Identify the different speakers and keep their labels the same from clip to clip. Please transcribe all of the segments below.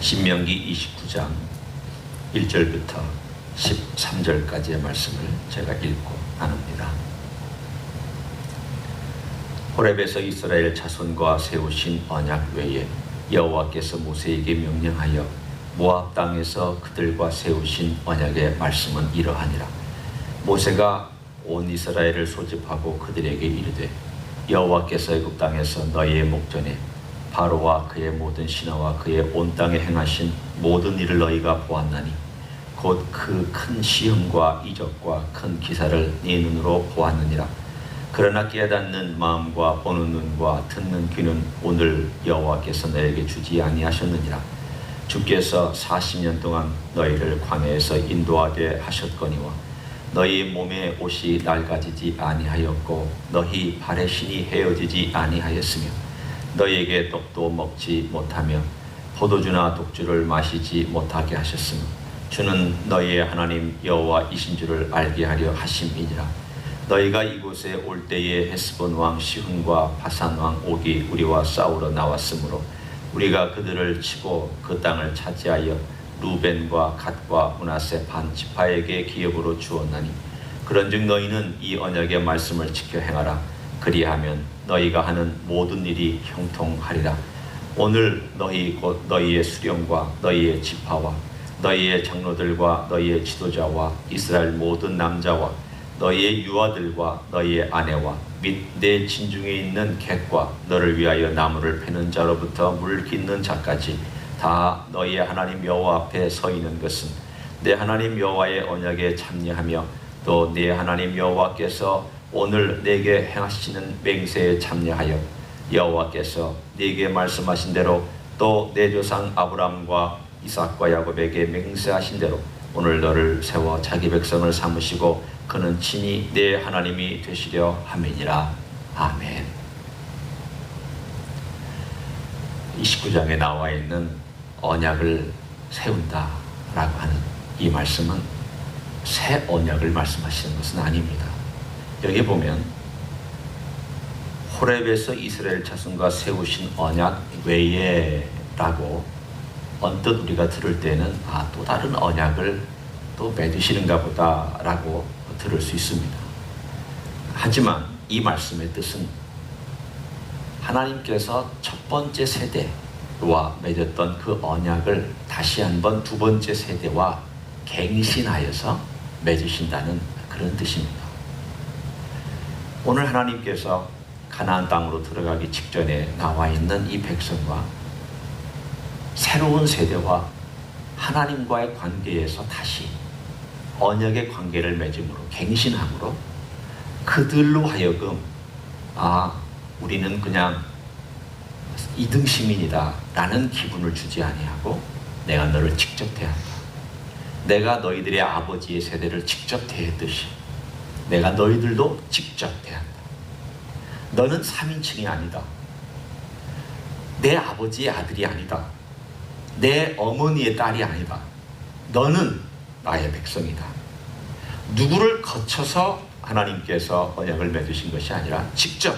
Speaker 1: 신명기 29장 1절부터 13절까지의 말씀을 제가 읽고 나눕니다. 호렙에서 이스라엘 자손과 세우신 언약 외에 여호와께서 모세에게 명령하여 모압 땅에서 그들과 세우신 언약의 말씀은 이러하니라. 모세가 온 이스라엘을 소집하고 그들에게 이르되 여호와께서 애굽 땅에서 너희의 목전에 바로와 그의 모든 신하와 그의 온 땅에 행하신 모든 일을 너희가 보았나니 곧 그 큰 시험과 이적과 큰 기사를 네 눈으로 보았느니라. 그러나 깨닫는 마음과 보는 눈과 듣는 귀는 오늘 여호와께서 너에게 주지 아니하셨느니라. 주께서 40년 동안 너희를 광야에서 인도하게 하셨거니와 너희 몸에 옷이 낡아지지 아니하였고 너희 발의 신이 헤어지지 아니하였으며 너희에게 떡도 먹지 못하며 포도주나 독주를 마시지 못하게 하셨으며 주는 너희의 하나님 여호와이신 줄을 알게 하려 하심이니라. 너희가 이곳에 올 때에 헤스본 왕 시훈과 바산 왕 옥이 우리와 싸우러 나왔으므로 우리가 그들을 치고 그 땅을 차지하여 루벤과 갓과 므낫세 반 지파에게 기업으로 주었나니 그런즉 너희는 이 언약의 말씀을 지켜 행하라. 그리하면 너희가 하는 모든 일이 형통하리라. 오늘 너희 곧 너희의 수령과 너희의 지파와 너희의 장로들과 너희의 지도자와 이스라엘 모든 남자와 너희의 유아들과 너희의 아내와 및 내 진중에 있는 객과 너를 위하여 나무를 패는 자로부터 물 깃는 자까지 다 너희의 하나님 여호와 앞에 서 있는 것은 내 하나님 여호와의 언약에 참여하며 또 내 하나님 여호와께서 오늘 내게 행하시는 맹세에 참여하여 여호와께서 네게 말씀하신 대로 또 내 조상 아브라함과 이삭과 야곱에게 맹세하신 대로 오늘 너를 세워 자기 백성을 삼으시고 그는 친히 내 하나님이 되시려 함이니라. 아멘. 29장에 나와 있는 언약을 세운다 라고 하는 이 말씀은 새 언약을 말씀하시는 것은 아닙니다. 여기 보면 호렙에서 이스라엘 자손과 세우신 언약 외에 라고 언뜻 우리가 들을 때는 또 다른 언약을 또 맺으시는가 보다 라고 들을 수 있습니다. 하지만 이 말씀의 뜻은 하나님께서 첫 번째 세대와 맺었던 그 언약을 다시 한번 두 번째 세대와 갱신하여서 맺으신다는 그런 뜻입니다. 오늘 하나님께서 가나안 땅으로 들어가기 직전에 나와 있는 이 백성과 새로운 세대와 하나님과의 관계에서 다시 언약의 관계를 맺음으로 갱신함으로 그들로 하여금 우리는 그냥 2등 시민이다 라는 기분을 주지 아니하고 내가 너를 직접 대한다. 내가 너희들의 아버지의 세대를 직접 대했듯이 내가 너희들도 직접 대한다. 너는 3인칭이 아니다. 내 아버지의 아들이 아니다. 내 어머니의 딸이 아니다. 너는 나의 백성이다. 누구를 거쳐서 하나님께서 언약을 맺으신 것이 아니라 직접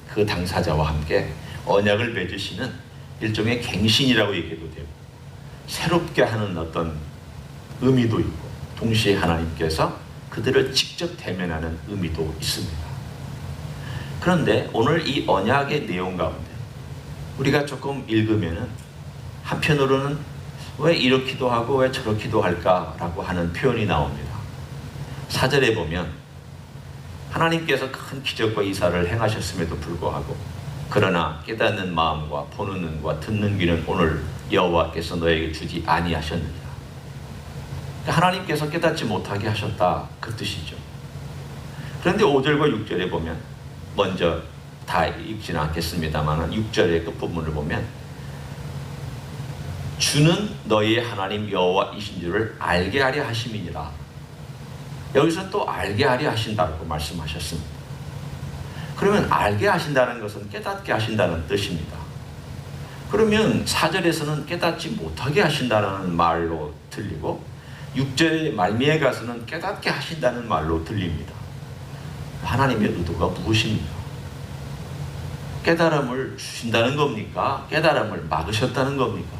Speaker 1: 그 당사자와 함께 언약을 맺으시는 일종의 갱신이라고 얘기해도 되고 새롭게 하는 어떤 의미도 있고 동시에 하나님께서 그들을 직접 대면하는 의미도 있습니다. 그런데 오늘 이 언약의 내용 가운데 우리가 조금 읽으면은 한편으로는 왜 이렇기도 하고 왜 저렇기도 할까라고 하는 표현이 나옵니다. 4절에 보면 하나님께서 큰 기적과 이사를 행하셨음에도 불구하고 그러나 깨닫는 마음과 보는 눈과 듣는 귀는 오늘 여호와께서 너에게 주지 아니하셨느니라. 하나님께서 깨닫지 못하게 하셨다 그 뜻이죠. 그런데 5절과 6절에 보면 먼저 다 읽지는 않겠습니다만 6절의 그 부분을 보면 주는 너희의 하나님 여호와이신 줄을 알게 하려 하심이니라. 여기서 또 알게 하려 하신다고 말씀하셨습니다. 그러면 알게 하신다는 것은 깨닫게 하신다는 뜻입니다. 그러면 4절에서는 깨닫지 못하게 하신다는 말로 들리고 6절의 말미에 가서는 깨닫게 하신다는 말로 들립니다. 하나님의 의도가 무엇입니까? 깨달음을 주신다는 겁니까? 깨달음을 막으셨다는 겁니까?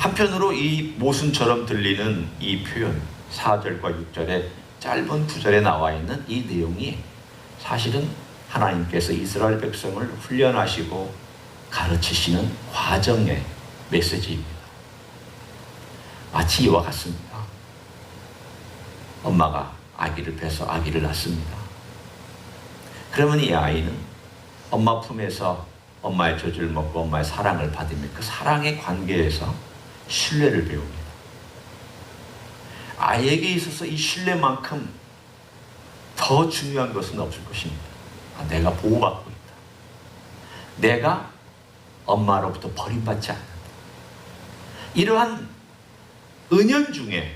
Speaker 1: 한편으로 이 모순처럼 들리는 이 표현 4절과 6절의 짧은 구절에 나와 있는 이 내용이 사실은 하나님께서 이스라엘 백성을 훈련하시고 가르치시는 과정의 메시지입니다. 마치 이와 같습니다. 엄마가 아기를 뵈서 아기를 낳습니다. 그러면 이 아이는 엄마 품에서 엄마의 젖을 먹고 엄마의 사랑을 받으며 그 사랑의 관계에서 신뢰를 배웁니다. 아이에게 있어서 이 신뢰만큼 더 중요한 것은 없을 것입니다. 내가 보호받고 있다. 내가 엄마로부터 버림받지 않는다. 이러한 은연중에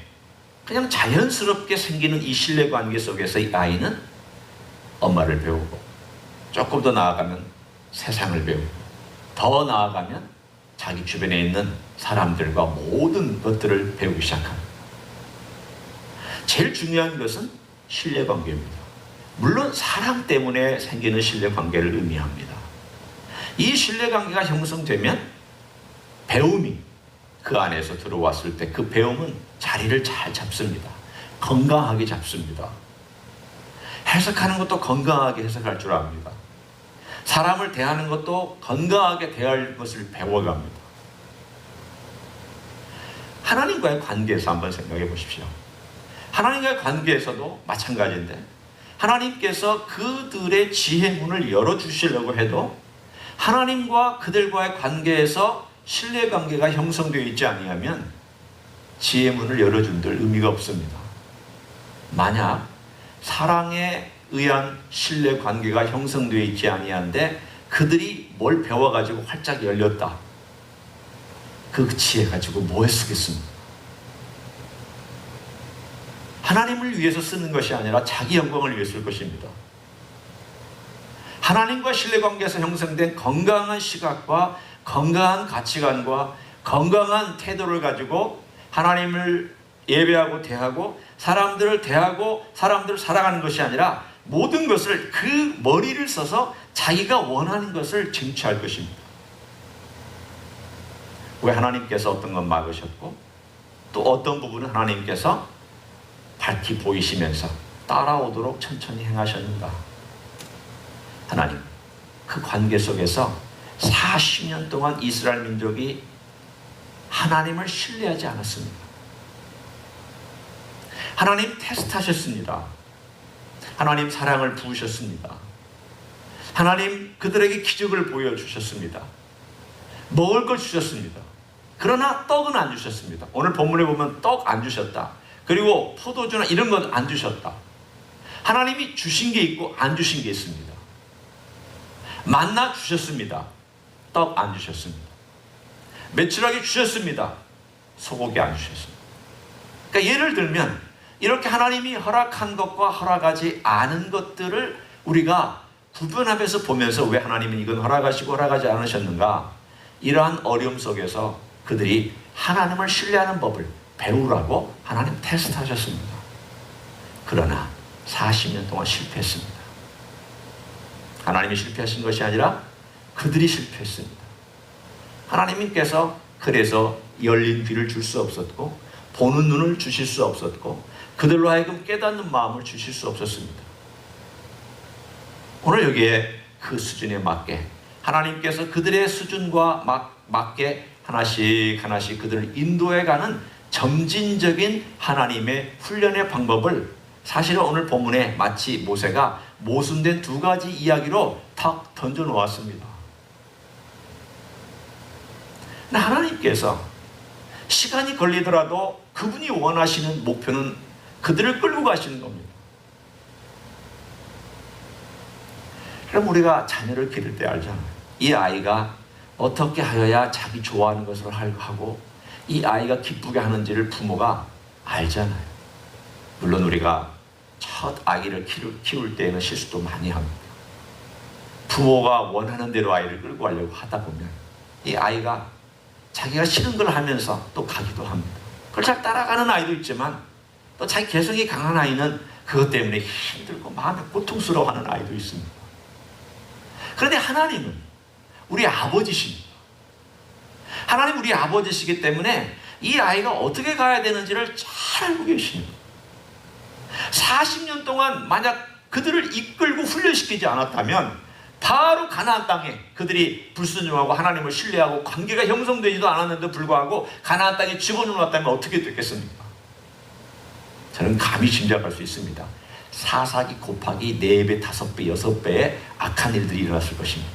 Speaker 1: 그냥 자연스럽게 생기는 이 신뢰관계 속에서 이 아이는 엄마를 배우고, 조금 더 나아가면 세상을 배우고, 더 나아가면 자기 주변에 있는 사람들과 모든 것들을 배우기 시작합니다. 제일 중요한 것은 신뢰관계입니다. 물론 사랑 때문에 생기는 신뢰관계를 의미합니다. 이 신뢰관계가 형성되면 배움이 그 안에서 들어왔을 때 그 배움은 자리를 잘 잡습니다. 건강하게 잡습니다. 해석하는 것도 건강하게 해석할 줄 압니다. 사람을 대하는 것도 건강하게 대할 것을 배워갑니다. 하나님과의 관계에서 한번 생각해 보십시오. 하나님과의 관계에서도 마찬가지인데, 하나님께서 그들의 지혜 문을 열어주시려고 해도 하나님과 그들과의 관계에서 신뢰관계가 형성되어 있지 아니하면 지혜 문을 열어준들 의미가 없습니다. 만약 사랑에 의한 신뢰관계가 형성되어 있지 아니한데 그들이 뭘 배워가지고 활짝 열렸다. 그 지혜 가지고 뭐에 쓰겠습니까? 하나님을 위해서 쓰는 것이 아니라 자기 영광을 위해 쓸 것입니다. 하나님과 신뢰관계에서 형성된 건강한 시각과 건강한 가치관과 건강한 태도를 가지고 하나님을 예배하고 대하고 사람들을 대하고 사람들을 사랑하는 것이 아니라 모든 것을 그 머리를 써서 자기가 원하는 것을 쟁취할 것입니다. 왜 하나님께서 어떤 건 막으셨고 또 어떤 부분은 하나님께서 밝히 보이시면서 따라오도록 천천히 행하셨는가? 하나님, 그 관계 속에서 40년 동안 이스라엘 민족이 하나님을 신뢰하지 않았습니다. 하나님 테스트하셨습니다. 하나님 사랑을 부으셨습니다. 하나님 그들에게 기적을 보여주셨습니다. 먹을 걸 주셨습니다. 그러나 떡은 안 주셨습니다. 오늘 본문에 보면 떡 안 주셨다. 그리고 포도주나 이런 건 안 주셨다. 하나님이 주신 게 있고 안 주신 게 있습니다. 만나 주셨습니다. 떡 안 주셨습니다. 메추라기 주셨습니다. 소고기 안 주셨습니다. 그러니까 예를 들면 이렇게 하나님이 허락한 것과 허락하지 않은 것들을 우리가 구분하면서 보면서 왜 하나님은 이건 허락하시고 허락하지 않으셨는가? 이러한 어려움 속에서 그들이 하나님을 신뢰하는 법을 배우라고 하나님 테스트하셨습니다. 그러나 40년 동안 실패했습니다. 하나님이 실패하신 것이 아니라 그들이 실패했습니다. 하나님께서 그래서 열린 귀를 줄 수 없었고 보는 눈을 주실 수 없었고 그들로 하여금 깨닫는 마음을 주실 수 없었습니다. 오늘 여기에 그 수준에 맞게 하나님께서 그들의 수준과 맞게 하나씩 하나씩 그들을 인도해가는 점진적인 하나님의 훈련의 방법을 사실은 오늘 본문에 마치 모세가 모순된 두 가지 이야기로 탁 던져 놓았습니다. 하나님께서 시간이 걸리더라도 그분이 원하시는 목표는 그들을 끌고 가시는 겁니다. 그럼 우리가 자녀를 기를 때 알잖아요. 이 아이가 어떻게 하여야 자기 좋아하는 것을 하고 이 아이가 기쁘게 하는지를 부모가 알잖아요. 물론 우리가 첫 아기를 키울 때에는 실수도 많이 합니다. 부모가 원하는 대로 아이를 끌고 가려고 하다 보면 이 아이가 자기가 싫은 걸 하면서 또 가기도 합니다. 그걸 잘 따라가는 아이도 있지만 또 자기 개성이 강한 아이는 그것 때문에 힘들고 마음이 고통스러워하는 아이도 있습니다. 그런데 하나님은 우리 아버지십니다. 하나님 우리 아버지시기 때문에 이 아이가 어떻게 가야 되는지를 잘 알고 계십니다. 40년 동안 만약 그들을 이끌고 훈련시키지 않았다면 바로 가나안 땅에 그들이 불순종하고 하나님을 신뢰하고 관계가 형성되지도 않았는데 불구하고 가나안 땅에 집어넣었다면 어떻게 됐겠습니까? 저는 감히 짐작할 수 있습니다. 사사기 곱하기 4배, 5배, 6배의 악한 일들이 일어났을 것입니다.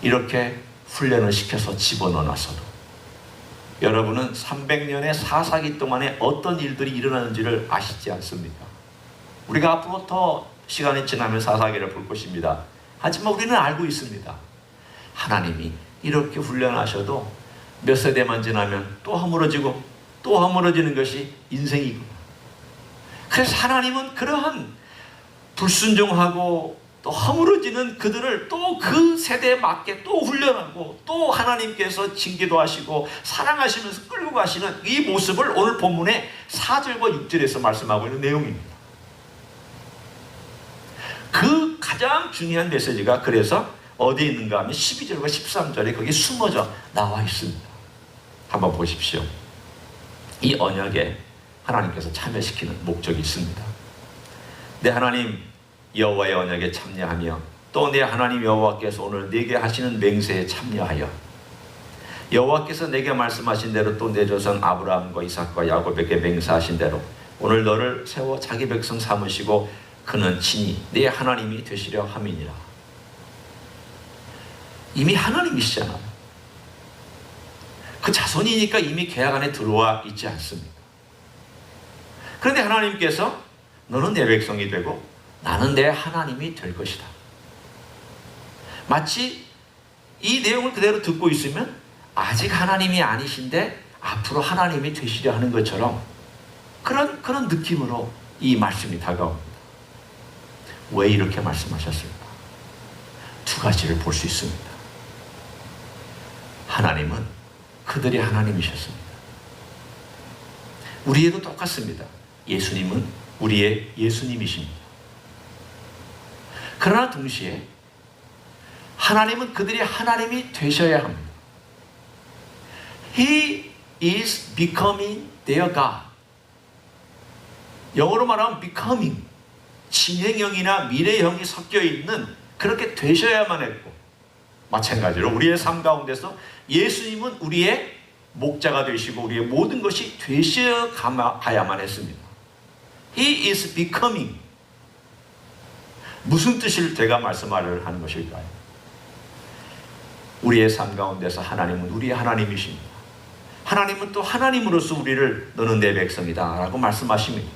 Speaker 1: 이렇게 훈련을 시켜서 집어넣어서도 여러분은 300년의 사사기 동안에 어떤 일들이 일어나는지를 아시지 않습니까? 우리가 앞으로 더 시간이 지나면 사사기를 볼 것입니다. 하지만 우리는 알고 있습니다. 하나님이 이렇게 훈련하셔도 몇 세대만 지나면 또 허물어지고 또 허물어지는 것이 인생이구나. 그래서 하나님은 그러한 불순종하고 또 허물어지는 그들을 또 그 세대에 맞게 또 훈련하고 또 하나님께서 징계도 하시고 사랑하시면서 끌고 가시는 이 모습을 오늘 본문의 4절과 6절에서 말씀하고 있는 내용입니다. 그 가장 중요한 메시지가 그래서 어디에 있는가 하면 12절과 13절에 거기 숨어져 나와 있습니다. 한번 보십시오. 이 언약에 하나님께서 참여시키는 목적이 있습니다. 내 하나님 여호와의 언약에 참여하며 또 내 하나님 여호와께서 오늘 내게 하시는 맹세에 참여하여 여호와께서 내게 말씀하신 대로 또 내 조상 아브라함과 이삭과 야곱에게 맹세하신 대로 오늘 너를 세워 자기 백성 삼으시고 그는 친히 내 하나님이 되시려 함이니라. 이미 하나님이시잖아요. 그 자손이니까 이미 계약 안에 들어와 있지 않습니까? 그런데 하나님께서 너는 내 백성이 되고 나는 내 하나님이 될 것이다. 마치 이 내용을 그대로 듣고 있으면 아직 하나님이 아니신데 앞으로 하나님이 되시려 하는 것처럼 그런 느낌으로 이 말씀이 다가옵니다. 왜 이렇게 말씀하셨을까? 두 가지를 볼 수 있습니다. 하나님은 그들이 하나님이셨습니다. 우리에도 똑같습니다. 예수님은 우리의 예수님이십니다. 그러나 동시에 하나님은 그들이 하나님이 되셔야 합니다. He is becoming their God. 영어로 말하면 becoming, 진행형이나 미래형이 섞여 있는 그렇게 되셔야만 했고 마찬가지로 우리의 삶 가운데서 예수님은 우리의 목자가 되시고 우리의 모든 것이 되셔 가야만 했습니다. He is becoming. 무슨 뜻을 제가 말씀하려 하는 것일까요? 우리의 삶 가운데서 하나님은 우리의 하나님이십니다. 하나님은 또 하나님으로서 우리를 너는 내 백성이다 라고 말씀하십니다.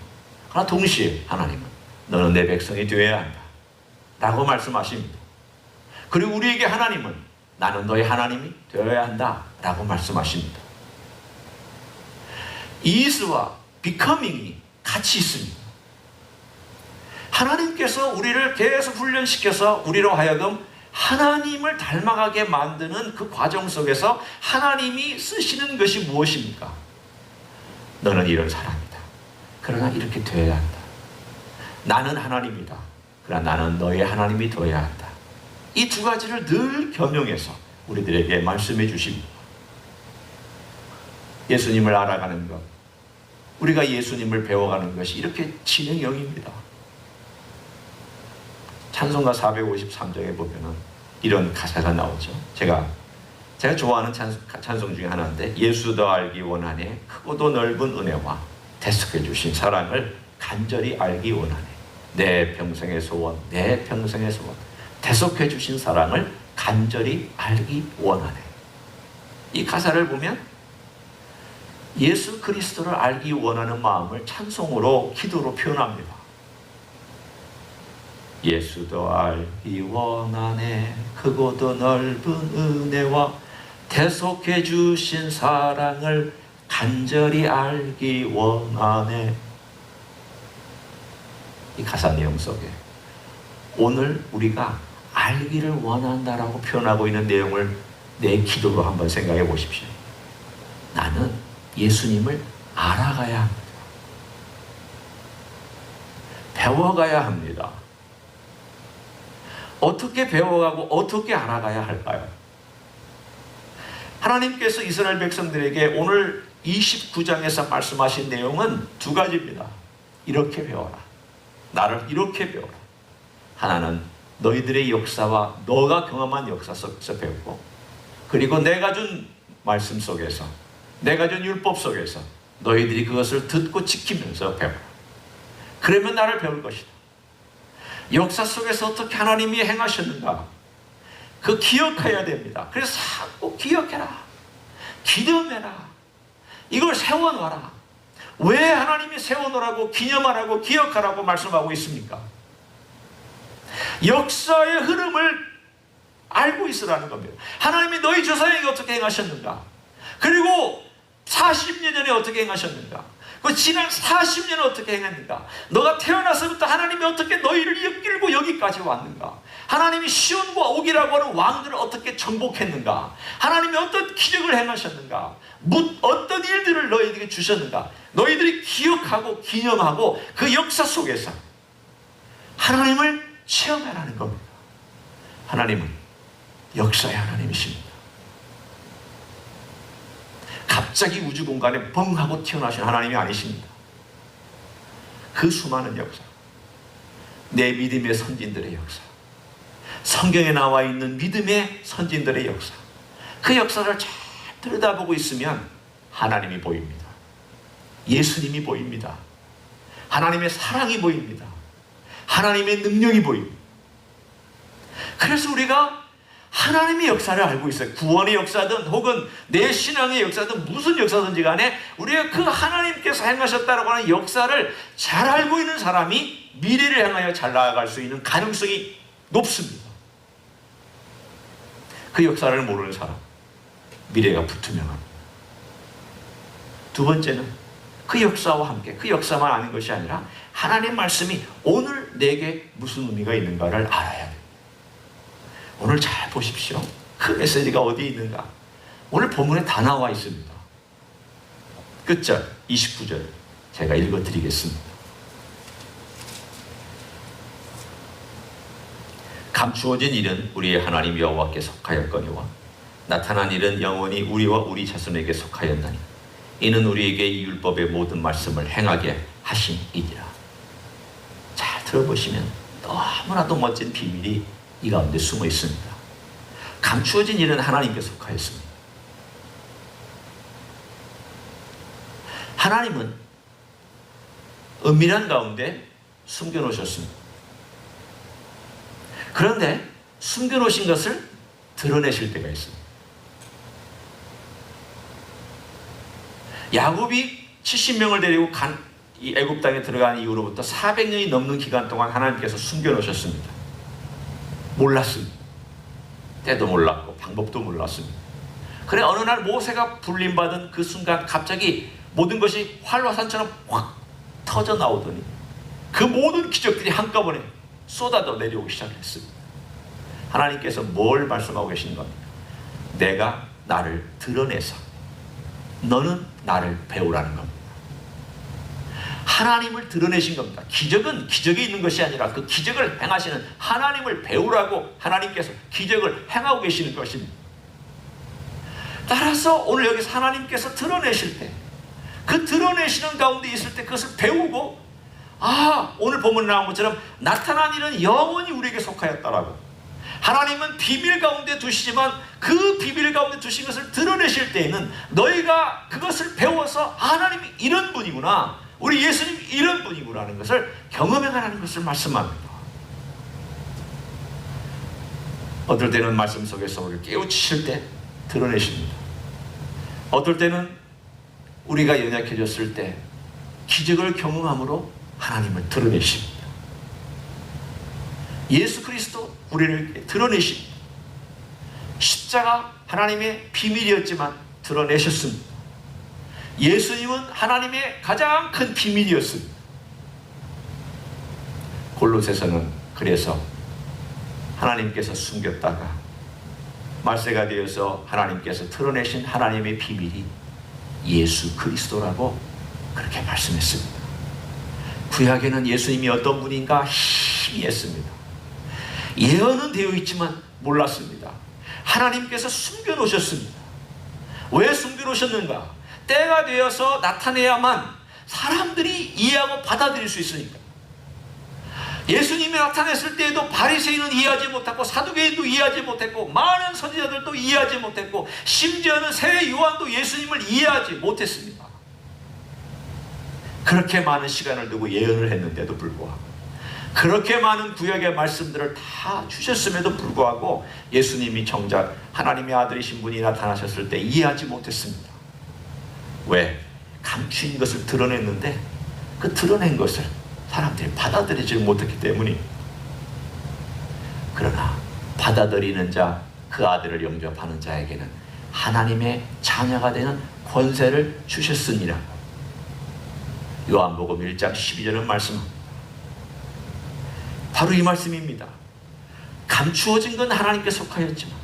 Speaker 1: 그러나 동시에 하나님은 너는 내 백성이 되어야 한다 라고 말씀하십니다. 그리고 우리에게 하나님은 나는 너의 하나님이 되어야 한다 라고 말씀하십니다. is와 becoming이 같이 있습니다. 하나님께서 우리를 계속 훈련시켜서 우리로 하여금 하나님을 닮아가게 만드는 그 과정 속에서 하나님이 쓰시는 것이 무엇입니까? 너는 이런 사람이다. 그러나 이렇게 되어야 한다. 나는 하나님이다. 그러나 나는 너의 하나님이 되어야 한다. 이 두 가지를 늘 겸용해서 우리들에게 말씀해 주십니다. 예수님을 알아가는 것, 우리가 예수님을 배워가는 것이 이렇게 진행형입니다. 찬송가 453장에 보면은 이런 가사가 나오죠. 제가 좋아하는 찬송 중에 하나인데 예수 더 알기 원하네 크고도 넓은 은혜와 대속해 주신 사랑을 간절히 알기 원하네. 내 평생의 소원, 내 평생의 소원. 대속해 주신 사랑을 간절히 알기 원하네. 이 가사를 보면 예수 그리스도를 알기 원하는 마음을 찬송으로, 기도로 표현합니다. 예수 더 알기 원하네 크고도 넓은 은혜와 대속해 주신 사랑을 간절히 알기 원하네. 이 가사 내용 속에 오늘 우리가 알기를 원한다라고 표현하고 있는 내용을 내 기도로 한번 생각해 보십시오. 나는 예수님을 알아가야 합니다. 배워가야 합니다. 어떻게 배워가고 어떻게 알아가야 할까요? 하나님께서 이스라엘 백성들에게 오늘 29장에서 말씀하신 내용은 두 가지입니다. 이렇게 배워라. 나를 이렇게 배워라. 하나는 너희들의 역사와 너가 경험한 역사 속에서 배우고, 그리고 내가 준 말씀 속에서, 내가 준 율법 속에서 너희들이 그것을 듣고 지키면서 배워라. 그러면 나를 배울 것이다. 역사 속에서 어떻게 하나님이 행하셨는가, 그 기억해야 됩니다. 그래서 꼭 기억해라. 기념해라. 이걸 세워놔라. 왜 하나님이 세워놓으라고, 기념하라고, 기억하라고 말씀하고 있습니까? 역사의 흐름을 알고 있으라는 겁니다. 하나님이 너희 조상에게 어떻게 행하셨는가, 그리고 40년 전에 어떻게 행하셨는가, 그 지난 40년을 어떻게 행했는가, 너가 태어나서부터 하나님이 어떻게 너희를 이끌고 여기까지 왔는가, 하나님이 시온과 옥이라고 하는 왕들을 어떻게 정복했는가, 하나님이 어떤 기적을 행하셨는가, 어떤 일들을 너희에게 주셨는가, 너희들이 기억하고 기념하고 그 역사 속에서 하나님을 체험하라는 겁니다. 하나님은 역사의 하나님이십니다. 갑자기 우주 공간에 뻥 하고 튀어나오신 하나님이 아니십니다. 그 수많은 역사, 내 믿음의 선진들의 역사, 성경에 나와 있는 믿음의 선진들의 역사, 그 역사를 잘 들여다보고 있으면 하나님이 보입니다. 예수님이 보입니다. 하나님의 사랑이 보입니다. 하나님의 능력이 보입니다. 그래서 우리가 하나님의 역사를 알고 있어요. 구원의 역사든 혹은 내 신앙의 역사든 무슨 역사든지 간에 우리가 그 하나님께서 행하셨다고 하는 역사를 잘 알고 있는 사람이 미래를 향하여 잘 나아갈 수 있는 가능성이 높습니다. 그 역사를 모르는 사람, 미래가 불투명합니다. 두 번째는 그 역사와 함께, 그 역사만 아는 것이 아니라 하나님의 말씀이 오늘 내게 무슨 의미가 있는가를 알아야 돼요. 오늘 잘 보십시오. 그 메시지가 어디에 있는가. 오늘 본문에 다 나와 있습니다. 끝절 29절 제가 읽어드리겠습니다. 감추어진 일은 우리의 하나님 여호와께 속하였거니와 나타난 일은 영원히 우리와 우리 자손에게 속하였나니 이는 우리에게 이 율법의 모든 말씀을 행하게 하심이니라. 잘 들어보시면 너무나도 멋진 비밀이 이 가운데 숨어 있습니다. 감추어진 일은 하나님께 속하였습니다. 하나님은 은밀한 가운데 숨겨놓으셨습니다. 그런데 숨겨놓으신 것을 드러내실 때가 있습니다. 야곱이 70명을 데리고 이 애굽 땅에 들어간 이후로부터 400년이 넘는 기간 동안 하나님께서 숨겨놓으셨습니다. 몰랐습니다. 때도 몰랐고 방법도 몰랐습니다. 그래 어느 날 모세가 불림받은 그 순간 갑자기 모든 것이 활화산처럼 확 터져 나오더니 그 모든 기적들이 한꺼번에 쏟아져 내려오기 시작했습니다. 하나님께서 뭘 말씀하고 계시는 겁니까? 내가 나를 드러내서 너는 나를 배우라는 겁니다. 하나님을 드러내신 겁니다. 기적은 기적이 있는 것이 아니라 그 기적을 행하시는 하나님을 배우라고 하나님께서 기적을 행하고 계시는 것입니다. 따라서 오늘 여기서 하나님께서 드러내실 때, 그 드러내시는 가운데 있을 때 그것을 배우고, 오늘 본문에 나온 것처럼 나타난 일은 영원히 우리에게 속하였다라고. 하나님은 비밀 가운데 두시지만 그 비밀 가운데 두신 것을 드러내실 때에는 너희가 그것을 배워서 하나님이 이런 분이구나, 우리 예수님이 이런 분이구나 하는 것을 경험해가는 것을 말씀합니다. 어떨 때는 말씀 속에서 우리를 깨우치실 때 드러내십니다. 어떨 때는 우리가 연약해졌을 때 기적을 경험함으로 하나님을 드러내십니다. 예수 그리스도 우리를 드러내십니다. 십자가 하나님의 비밀이었지만 드러내셨습니다. 예수님은 하나님의 가장 큰 비밀이었습니다. 골로새서는 그래서 하나님께서 숨겼다가 말세가 되어서 하나님께서 드러내신 하나님의 비밀이 예수 그리스도라고 그렇게 말씀했습니다. 구약에는 예수님이 어떤 분인가 희미했습니다. 예언은 되어 있지만 몰랐습니다. 하나님께서 숨겨놓으셨습니다. 왜 숨겨놓으셨는가? 때가 되어서 나타내야만 사람들이 이해하고 받아들일 수 있으니까. 예수님이 나타났을 때에도 바리새인은 이해하지 못했고 사두개인도 이해하지 못했고 많은 선지자들도 이해하지 못했고 심지어는 세례 요한도 예수님을 이해하지 못했습니다. 그렇게 많은 시간을 두고 예언을 했는데도 불구하고, 그렇게 많은 구약의 말씀들을 다 주셨음에도 불구하고 예수님이 정작 하나님의 아들이신 분이 나타나셨을 때 이해하지 못했습니다. 왜? 감추인 것을 드러냈는데 그 드러낸 것을 사람들이 받아들이지 못했기 때문입니다. 그러나 받아들이는 자, 그 아들을 영접하는 자에게는 하나님의 자녀가 되는 권세를 주셨으니라. 요한복음 1장 12절은 말씀합니다. 바로 이 말씀입니다. 감추어진 건 하나님께 속하였지만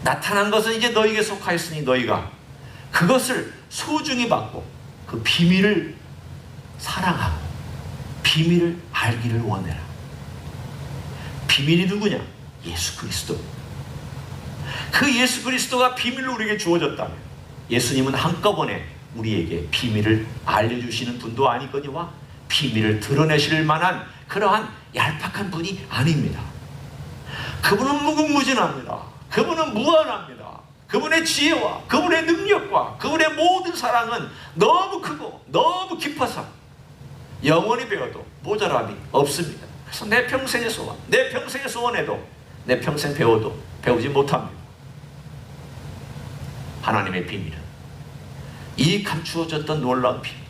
Speaker 1: 나타난 것은 이제 너희에게 속하였으니 너희가 그것을 소중히 받고 그 비밀을 사랑하고 비밀을 알기를 원해라. 비밀이 누구냐? 예수 그리스도. 그 예수 그리스도가 비밀로 우리에게 주어졌다면 예수님은 한꺼번에 우리에게 비밀을 알려주시는 분도 아니거니와 비밀을 드러내실 만한 그러한 얄팍한 분이 아닙니다. 그분은 무궁무진합니다. 그분은 무한합니다. 그분의 지혜와 그분의 능력과 그분의 모든 사랑은 너무 크고 너무 깊어서 영원히 배워도 모자람이 없습니다. 그래서 내 평생의 소원, 내 평생의 소원에도 내 평생 배워도 배우지 못합니다. 하나님의 비밀은, 이 감추어졌던 놀라운 비밀은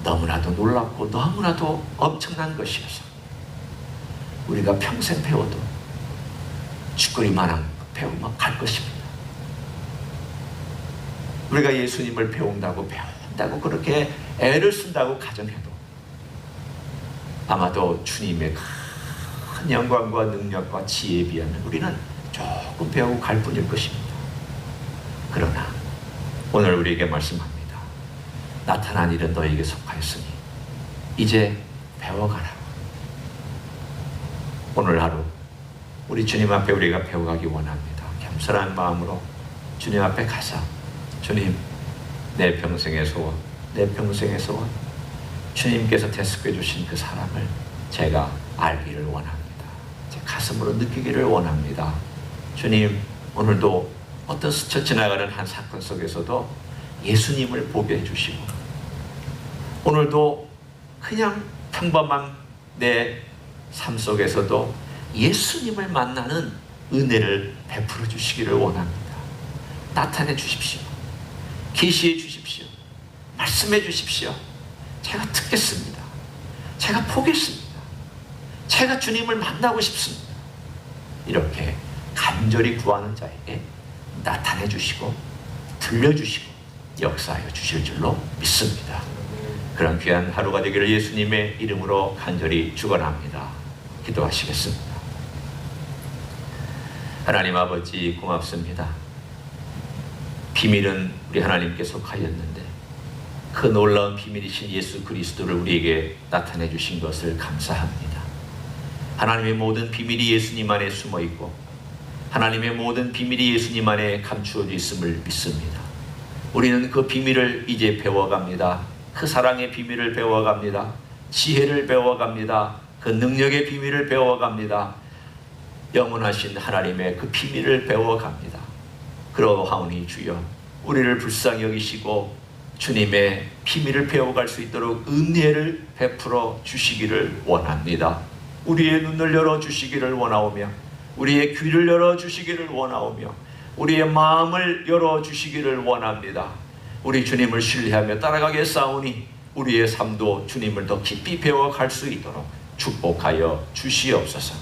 Speaker 1: 너무나도 놀랍고 너무나도 엄청난 것이어서 우리가 평생 배워도 죽거리만한 배우면 갈 것입니다. 우리가 예수님을 배운다고 그렇게 애를 쓴다고 가정해도 아마도 주님의 큰 영광과 능력과 지혜에 비하면 우리는 조금 배우고 갈 뿐일 것입니다. 그러나 오늘 우리에게 말씀합니다. 나타난 일은 너에게 속하였으니 이제 배워가라. 오늘 하루 우리 주님 앞에 우리가 배워가기 원합니다. 겸손한 마음으로 주님 앞에 가서, 주님, 내 평생의 소원, 내 평생의 소원, 주님께서 대속해 주신 그 사랑을 제가 알기를 원합니다. 제 가슴으로 느끼기를 원합니다. 주님, 오늘도 어떤 스쳐 지나가는 한 사건 속에서도 예수님을 보게 해주시고, 오늘도 그냥 평범한 내 삶 속에서도 예수님을 만나는 은혜를 베풀어 주시기를 원합니다. 나타내 주십시오. 계시해 주십시오. 말씀해 주십시오. 제가 듣겠습니다. 제가 보겠습니다. 제가 주님을 만나고 싶습니다. 이렇게 간절히 구하는 자에게 나타내 주시고 들려주시고 역사하여 주실 줄로 믿습니다. 그런 귀한 하루가 되기를 예수님의 이름으로 간절히 축원합니다. 기도하시겠습니다. 하나님 아버지, 고맙습니다. 비밀은 우리 하나님께 속하였는데 그 놀라운 비밀이신 예수 그리스도를 우리에게 나타내 주신 것을 감사합니다. 하나님의 모든 비밀이 예수님 안에 숨어 있고 하나님의 모든 비밀이 예수님 안에 감추어져 있음을 믿습니다. 우리는 그 비밀을 이제 배워갑니다. 그 사랑의 비밀을 배워갑니다. 지혜를 배워갑니다. 그 능력의 비밀을 배워갑니다. 영원하신 하나님의 그 비밀을 배워갑니다. 그러하오니 주여, 우리를 불쌍히 여기시고 주님의 비밀을 배워갈 수 있도록 은혜를 베풀어 주시기를 원합니다. 우리의 눈을 열어주시기를 원하오며 우리의 귀를 열어주시기를 원하오며 우리의 마음을 열어주시기를 원합니다. 우리 주님을 신뢰하며 따라가겠사오니 우리의 삶도 주님을 더 깊이 배워갈 수 있도록 축복하여 주시옵소서.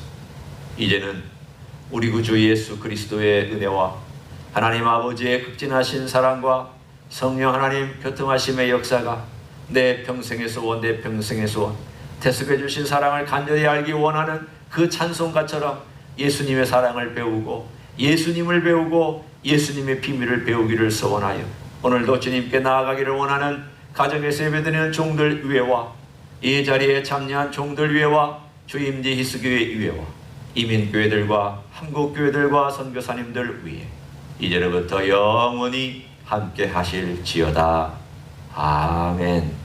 Speaker 1: 이제는 우리 구주 예수 그리스도의 은혜와 하나님 아버지의 극진하신 사랑과 성령 하나님 교통하심의 역사가 내 평생의 소원, 내 평생의 소원, 대속해 주신 사랑을 간절히 알기 원하는 그 찬송가처럼 예수님의 사랑을 배우고 예수님을 배우고 예수님의 비밀을 배우기를 소원하여 오늘도 주님께 나아가기를 원하는 가정에서 예배드리는 종들 위에와 이 자리에 참여한 종들 위에와 주임지 히스교회 위에와 이민교회들과 한국교회들과 선교사님들 위에 이제로부터 영원히 함께 하실지어다. 아멘.